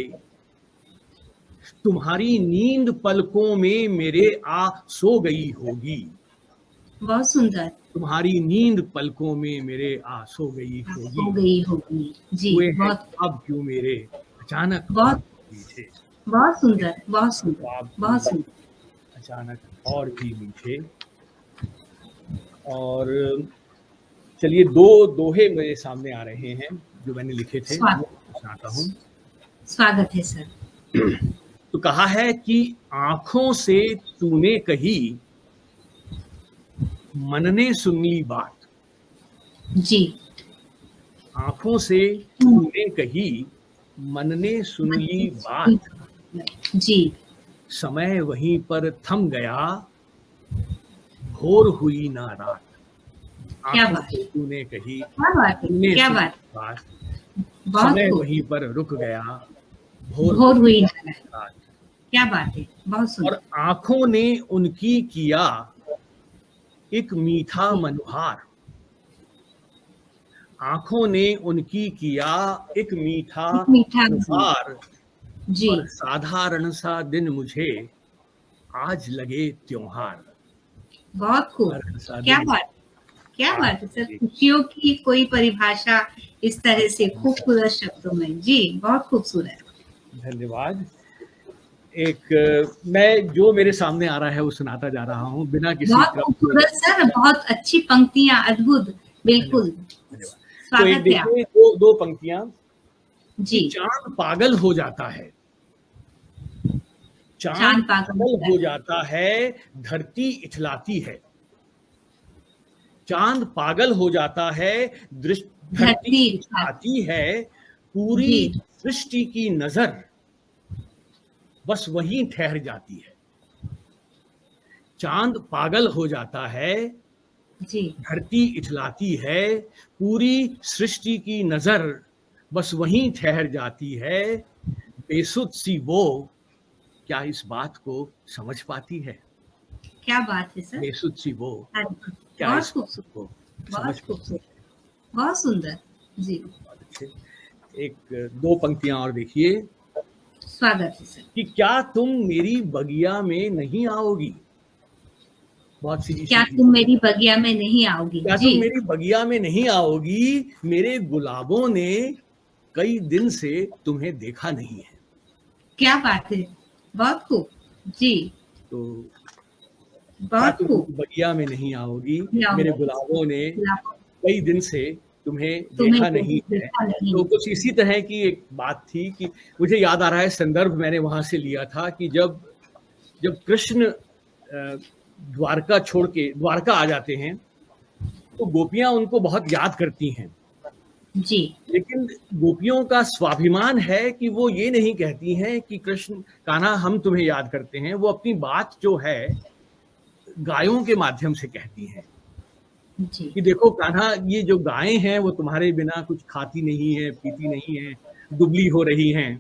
तुम्हारी नींद पलकों में मेरे आ सो गई होगी, बहुत सुंदर। तुम्हारी नींद पलकों में मेरे आ सो गई हो होगी, गई होगी जी। हुए हैं बहुत ख्वाब क्यों मेरे अचानक बहुत मीठे, बहुत सुंदर, बहुत सुंदर, ख्वाब बहुत सुंदर। अचानक और भी मीठे। और चलिए दो दोहे मेरे सामने आ रहे हैं जो मैंने लिखे थे, मैं सुनाता हूँ। स्वागत है सर। तो कहा है कि आंखों से तूने कही मन ने सुन ली बात, जी। आंखों से तूने कही मन ने सुन ली बात, जी। समय वहीं पर थम गया भोर हुई ना रात, क्या आंखों बात से तूने कही क्या बात है, तूने क्या सुन बात। ली बात, बहुत समय खूब। वहीं पर रुक गया भोर हुई ना रात। क्या बात है, बहुत सुंदर। और आंखों ने उनकी किया एक मीठा मनोहार, आंखों ने उनकी किया एक मीठा मीठा मनोहार, जी। और साधारण सा दिन मुझे आज लगे त्योहार, बहुत खूब। साधारण सा क्या दिन बात, क्या आज बात है सर। लगे। खुशियों की कोई परिभाषा इस तरह से खूबसूरत शब्दों में जी, बहुत खूबसूरत। धन्यवाद। एक मैं जो मेरे सामने आ रहा है वो सुनाता जा रहा हूँ बिना किसी बहुत क्रम के। खूबसूरत सर, बहुत अच्छी पंक्तियां, अद्भुत, बिल्कुल। धन्यवाद। तो स्वागत एक है देखिए आप। दो पंक्तियां कि जी। चांद पागल हो जाता है, चांद चांद पागल पागल हो जाता है धरती इठलाती है, चांद पागल हो जाता है धरती धरती इठलाती है, पूरी जी। सृष्टि की नजर बस वहीं ठहर जाती है, चांद पागल हो जाता है जी। धरती इठलाती है, पूरी सृष्टि की नजर बस वहीं ठहर जाती है, बेसुध सी वो क्या इस बात को समझ पाती है, क्या बात है सर। बेसुध सी वो अद्भुत, क्या बहुत इस बात खूबसूरत, को समझ बहुत पाती खूबसूरत, बहुत सुंदर जी। है। बहुत अच्छे। एक दो पंक्तियां और देखिए स्वागत है सर। कि क्या तुम मेरी बगिया में नहीं आओगी, बहुत सीधी क्या सीधी, तुम मेरी बगिया में नहीं आओगी क्या जी। तुम मेरी बगिया में नहीं आओगी, मेरे गुलाबों ने कई दिन से तुम्हें देखा नहीं है, क्या बात है, बहुत खूब जी, तो क्या बहुत तुम खूब। बगिया में नहीं आओगी, आओगी। मेरे गुलाबों ने कई दिन से तुम्हें तुम्हें देखा नहीं है। देखा नहीं। तो कुछ इसी तरह की एक बात थी कि मुझे याद आ रहा है, संदर्भ मैंने वहां से लिया था कि जब जब कृष्ण द्वारका छोड़ के द्वारका आ जाते हैं तो गोपियां उनको बहुत याद करती हैं, जी। लेकिन गोपियों का स्वाभिमान है कि वो ये नहीं कहती हैं कि कृष्ण कान्हा हम तुम्हें याद करते हैं, वो अपनी बात जो है गायों के माध्यम से कहती हैं जी। कि देखो कान्हा, ये जो गायें हैं वो तुम्हारे बिना कुछ खाती नहीं है, पीती नहीं है, दुबली हो रही हैं।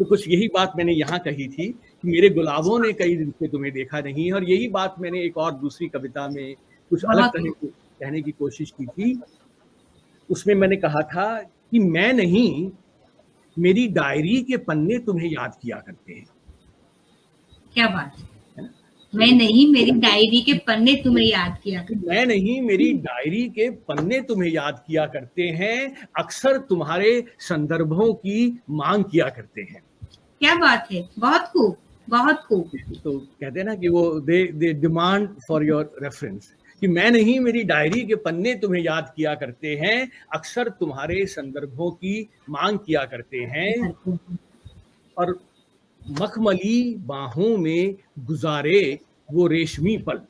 तो कुछ यही बात मैंने यहाँ कही थी कि मेरे गुलाबों ने कई दिन से तुम्हें देखा नहीं, और यही बात मैंने एक और दूसरी कविता में कुछ अलग तरह की कहने की कोशिश की थी। उसमें मैंने कहा था कि मैं नहीं, मेरी डायरी के पन्ने तुम्हें याद किया करते हैं। क्या बात है, मैं नहीं, मेरी डायरी के पन्ने तुम्हें याद किया करते, मैं नहीं, मेरी डायरी के पन्ने तुम्हें याद किया करते हैं, अक्सर तुम्हारे संदर्भों की मांग किया करते हैं। क्या बात है, बहुत खूब, बहुत खूब। तो कहते हैं ना कि वो they demand for your reference, कि मैं नहीं, मेरी डायरी के पन्ने तुम्हें याद किया करते हैं, अक्सर तुम्हारे संदर्भों की मांग किया करते हैं, और मखमली बाहों में गुजारे वो रेशमी पल,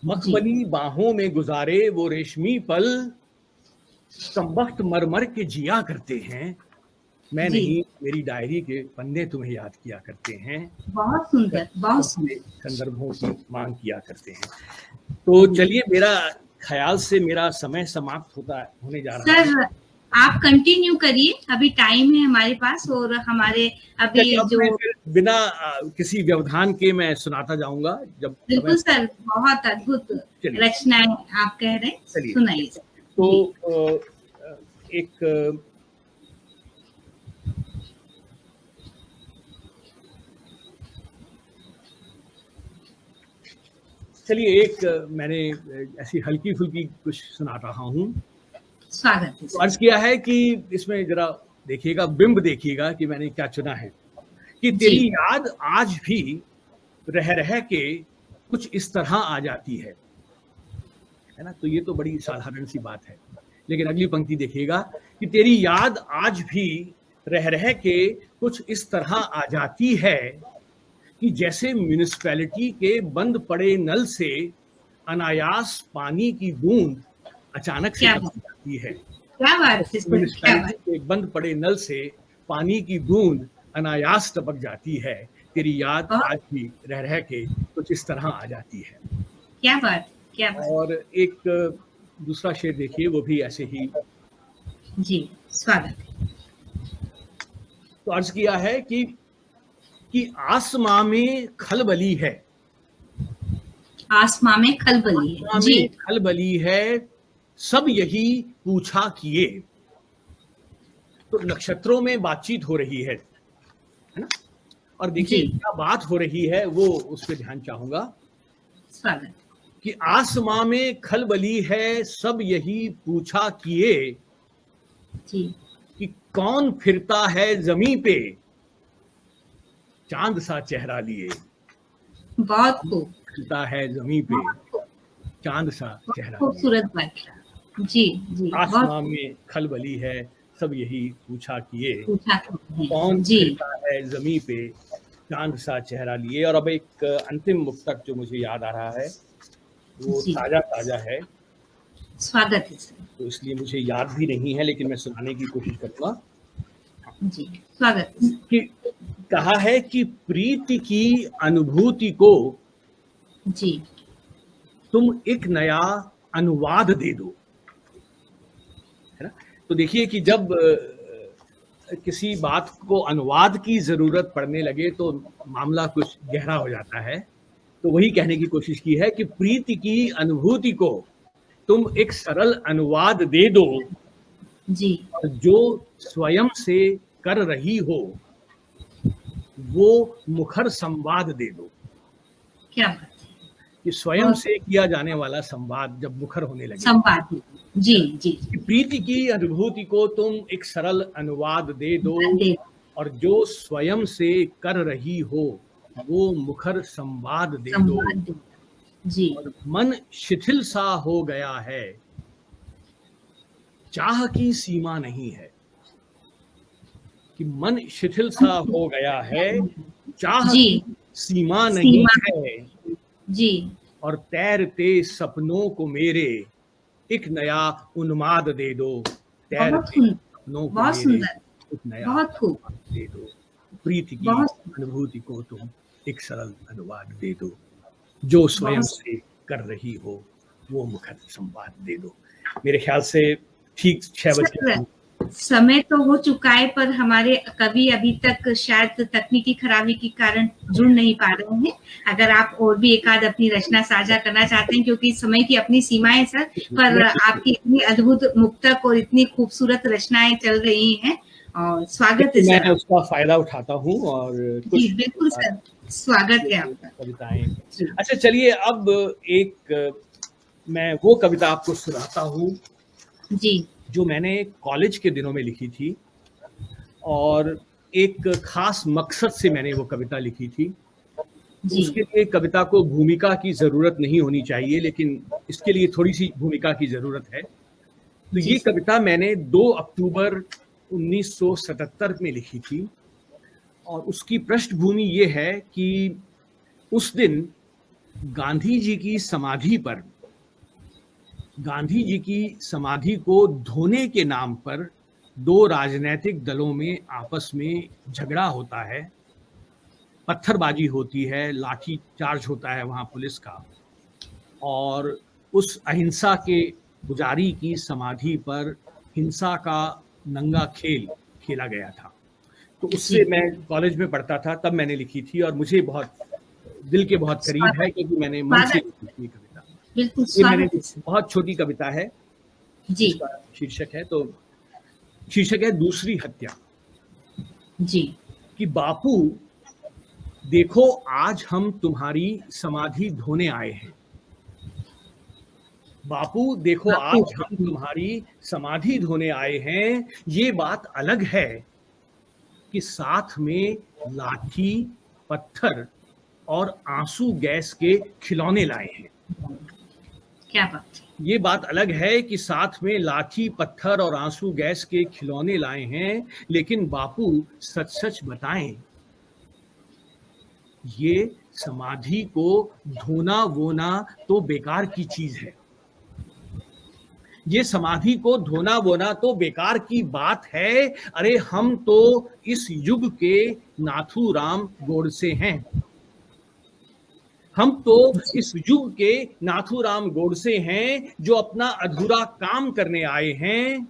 मखमली बाहों में गुजारे वो रेशमी पल, कमबख्त मर के जिया करते हैं, मैं नहीं, मेरी डायरी के पन्ने तुम्हें याद किया करते हैं, बहुत सुंदर, बहुत सुंदर, संदर्भों की मांग किया करते हैं। तो चलिए, मेरा ख्याल से मेरा समय समाप्त होने जा रहा है। सर आप कंटिन्यू करिए, अभी टाइम है हमारे पास और हमारे अभी चलिए, अब जो मैं फिर बिना किसी व्यवधान के मैं सुनाता जाऊंगा। जब बिल्कुल सर, बहुत अद्भुत चलिए। रचनाएं आप कह रहे हैं, चलिए। सुनाइए। तो एक चलिए मैंने ऐसी हल्की फुल्की कुछ सुना रहा हूँ। स्वागत है तो अर्ज किया है कि इसमें जरा देखिएगा, बिंब देखिएगा कि मैंने क्या चुना है। कि तेरी याद आज भी रह रह के कुछ इस तरह आ जाती है ना। तो ये तो बड़ी साधारण सी बात है, लेकिन अगली पंक्ति देखिएगा कि तेरी याद आज भी रह रह के कुछ इस तरह आ जाती है कि जैसे म्यूनिसिपैलिटी के बंद पड़े नल से अनायास पानी की बूंद अचानक से टपक जाती है। क्या बात है, म्यूनिसिपैलिटी के बंद पड़े नल से पानी की बूंद अनायास टपक जाती है। तेरी याद आज भी रह रह के कुछ इस तरह आ जाती है। क्या बात, क्या बात। और एक दूसरा शेर देखिए, वो भी ऐसे ही। जी स्वागत। तो अर्ज किया है कि आसमां में खलबली है, आसमां में खलबली है। आसमां में खलबली है, सब यही पूछा किए। तो नक्षत्रों में बातचीत हो रही है ना। और देखिए क्या बात हो रही है, वो उस पर ध्यान चाहूंगा। स्वागत। कि आसमां में खलबली है, सब यही पूछा किए कि कौन फिरता है जमीन पे चांद सा चेहरा लिए। बहुत खूब। फिरता है जमीन पे चांद सा चेहरा, खूबसूरत बात। जी जी। आसमां में खलबली है, सब यही पूछा किए, कौन फिरता है जमीन पे चांद सा चेहरा लिए। और अब एक अंतिम मुक्तक जो मुझे याद आ रहा है, वो ताजा है। स्वागत है सर। तो इसलिए मुझे याद भी नहीं है, लेकिन मैं सुनाने की कोशिश करूंगा। जी स्वागत। कि कहा है कि प्रीति की अनुभूति को जी तुम एक नया अनुवाद दे दो, है ना। तो देखिए कि जब किसी बात को अनुवाद की जरूरत पड़ने लगे तो मामला कुछ गहरा हो जाता है। तो वही कहने की कोशिश की है कि प्रीति की अनुभूति को तुम एक सरल अनुवाद दे दो जी, जो स्वयं से कर रही हो वो मुखर संवाद दे दो। क्या बात है कि स्वयं से किया जाने वाला संवाद जब मुखर होने लगे, संवाद। जी जी। प्रीति की अनुभूति को तुम एक सरल अनुवाद दे दो और जो स्वयं से कर रही हो वो मुखर संवाद दे दो। जी। और मन शिथिल सा हो गया है, चाह की सीमा नहीं है। कि मन शिथिल सा हो गया है, चाह की सीमा नहीं है। जी। और तैरते सपनों को मेरे एक नया उन्माद दे दो। तैरते सपनों को मेरे एक नया उन्माद दे दो। प्रीति की अनुभूति को तुम एक सरल अनुवाद दे दो, जो स्वयं से कर रही हो वो मुखर संवाद दे दो। मेरे ख्याल से ठीक 6 बजे समय तो हो चुका है, पर हमारे कवि अभी तक शायद तकनीकी खराबी के कारण जुड़ नहीं पा रहे हैं। अगर आप और भी एक आध अपनी रचना साझा करना चाहते हैं, क्योंकि समय की अपनी सीमाएं सर, पर आपकी इतनी अद्भुत मुक्तक और इतनी खूबसूरत रचनाएं चल रही हैं और स्वागत है सर। मैं उसका फायदा उठाता हूँ और जी बिल्कुल सर, स्वागत है आपका। कविताएं। अच्छा चलिए, अब एक मैं वो कविता आपको सुनाता हूँ जी, जो मैंने कॉलेज के दिनों में लिखी थी और एक खास मकसद से मैंने वो कविता लिखी थी। उसके लिए कविता को भूमिका की जरूरत नहीं होनी चाहिए, लेकिन इसके लिए थोड़ी सी भूमिका की जरूरत है। तो ये कविता मैंने 2 अक्टूबर 1977 में लिखी थी और उसकी पृष्ठभूमि ये है कि उस दिन गांधी जी की समाधि पर, गांधी जी की समाधि को धोने के नाम पर 2 राजनीतिक दलों में आपस में झगड़ा होता है, पत्थरबाजी होती है, लाठी चार्ज होता है वहां पुलिस का। और उस अहिंसा के पुजारी की समाधि पर हिंसा का नंगा खेल खेला गया था। तो उससे जी। मैं कॉलेज में पढ़ता था, तब मैंने लिखी थी और मुझे बहुत दिल के बहुत करीब है, क्योंकि मैंने मन से लिखी थी ये कविता। बिल्कुल ये मैंने स्वागत है। बहुत छोटी कविता है जी जिसका शीर्षक है, तो शीर्षक है दूसरी हत्या। जी कि बापू देखो आज हम तुम्हारी समाधि धोने आए हैं। बापू देखो बापू, आज हम तुम्हारी समाधि धोने आए हैं। ये बात अलग है कि साथ में लाठी, पत्थर और आंसू गैस के खिलौने लाए हैं। क्या बात है। ये बात अलग है कि साथ में लाठी, पत्थर और आंसू गैस के खिलौने लाए हैं, लेकिन बापू सच सच बताएं, ये समाधि को धोना वोना तो बेकार की चीज है। ये समाधि को धोना वोना तो बेकार की बात है। अरे हम तो इस युग के नाथूराम गोडसे हैं। हम तो इस युग के नाथूराम गोडसे हैं, जो अपना अधूरा काम करने आए हैं।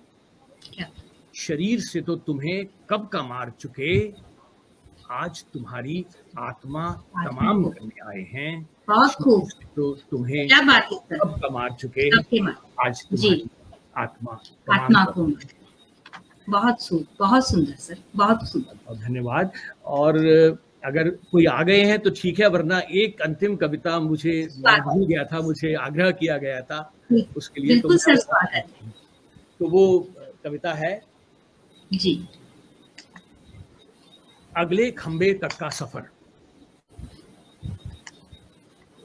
क्या शरीर से तो तुम्हें कब का मार चुके, आज तुम्हारी आत्मा तमाम करने आए हैं। बहुत खूब। तो तुम्हें क्या बात है सर। कब का मार चुके, सबके मार। आज जी तुम्हारी आत्मा आत्मा तमाम को बहुत सुंदर सर, बहुत सुंदर। और धन्यवाद। और अगर कोई आ गए हैं तो ठीक है, वरना एक अंतिम कविता मुझे मैं भूल गया था, मुझे आग्रह किया गया था उसके लिए। बिल्कुल सर, स्वागत है। तो वो कविता है जी। अगले खंबे तक का सफर।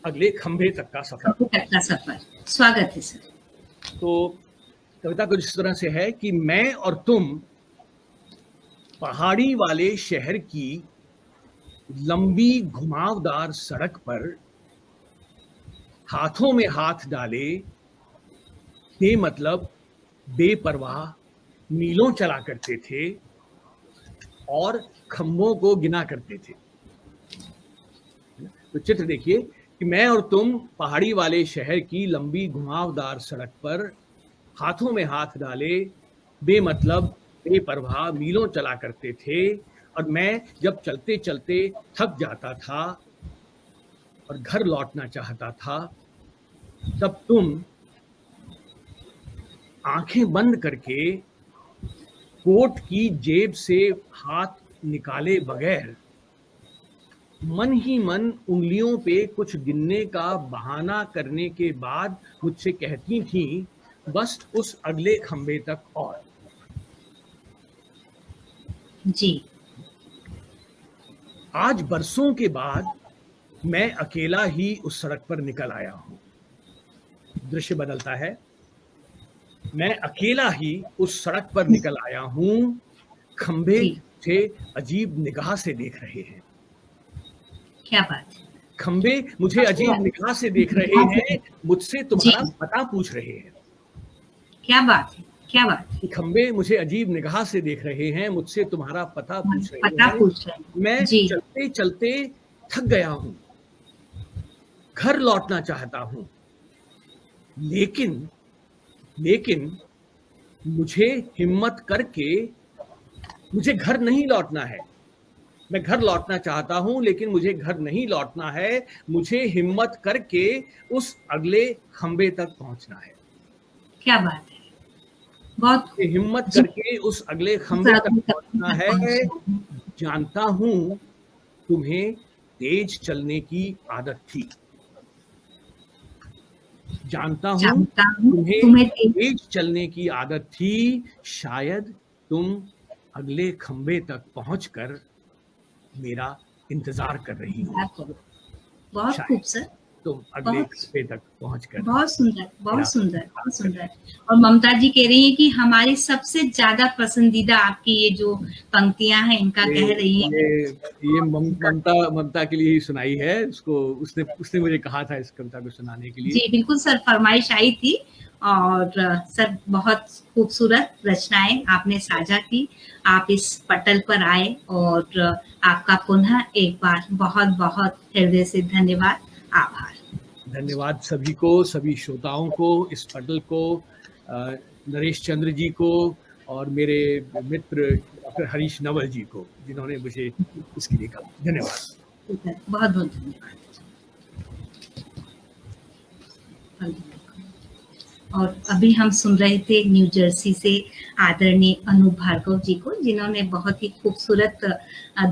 अगले खंबे तक का सफर। खंबे तक का सफर। स्वागत है सर। तो कविता कुछ इस तरह से है कि मैं और तुम पहाड़ी वाले शहर की लंबी घुमावदार सड़क पर हाथों में हाथ डाले बेमतलब बेपरवाह मीलों चला करते थे और खंभों को गिना करते थे। तो चित्र देखिए कि मैं और तुम पहाड़ी वाले शहर की लंबी घुमावदार सड़क पर हाथों में हाथ डाले बेमतलब बेपरवाह मीलों चला करते थे, और मैं जब चलते चलते थक जाता था और घर लौटना चाहता था, तब तुम आंखें बंद करके कोट की जेब से हाथ निकाले बगैर मन ही मन उंगलियों पे कुछ गिनने का बहाना करने के बाद मुझसे कहती थी, बस उस अगले खंबे तक और। जी। आज बरसों के बाद मैं अकेला ही उस सड़क पर निकल आया हूं। दृश्य बदलता है। मैं अकेला ही उस सड़क पर निकल आया हूं। खंबे से अजीब निगाह से देख रहे हैं। क्या बात है। खंबे मुझे अजीब निगाह से देख रहे हैं, मुझसे तुम्हारा पता पूछ रहे हैं। क्या बात है, क्या बात है। खंबे मुझे अजीब निगाह से देख रहे हैं, मुझसे तुम्हारा पता पूछ रहे हैं। मैं चलते चलते थक गया हूं, घर लौटना चाहता हूं, लेकिन मुझे हिम्मत करके मुझे घर नहीं लौटना है। मैं घर लौटना चाहता हूं, लेकिन मुझे घर नहीं लौटना है। मुझे हिम्मत करके उस अगले खंबे तक पहुंचना है। क्या बात है। बहुत हिम्मत करके उस अगले खंबे तक पहुंचना है। जानता हूं तुम्हें तेज चलने की आदत थी। जानता हूं तुम्हें तेज चलने की आदत थी। शायद तुम अगले खंबे तक पहुंचकर मेरा इंतजार कर रही हो। बहुत खूब सर। तुम अगले खंबे तक पहुंचकर। बहुत सुंदर, बहुत सुंदर, बहुत सुंदर। और ममता जी कह रही है कि हमारी सबसे ज्यादा पसंदीदा आपकी ये जो पंक्तियां हैं इनका कह रही है। ये ममता के लिए ही सुनाई है। उसने मुझे कहा था इस कविता को सुनाने के लिए। जी बिल्कुल सर, फरमाइश आई थी। और सर बहुत खूबसूरत रचनाएं आपने साझा की। आप इस पटल पर आए और आपका पुनः एक बार बहुत बहुत हृदय से धन्यवाद, आभार। धन्यवाद सभी को, सभी श्रोताओं को, इस पटल को, नरेश चंद्र जी को और मेरे मित्र डॉक्टर हरीश नवल जी को, जिन्होंने मुझे इसके लिए कहा। धन्यवाद। बहुत बहुत धन्यवाद। और अभी हम सुन रहे थे न्यू जर्सी से आदरणीय अनु भार्गव जी को, जिन्होंने बहुत ही खूबसूरत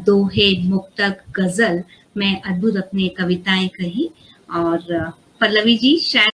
दोहे, मुक्तक, गजल में अद्भुत अपनी कविताएं कही। और पल्लवी जी शायद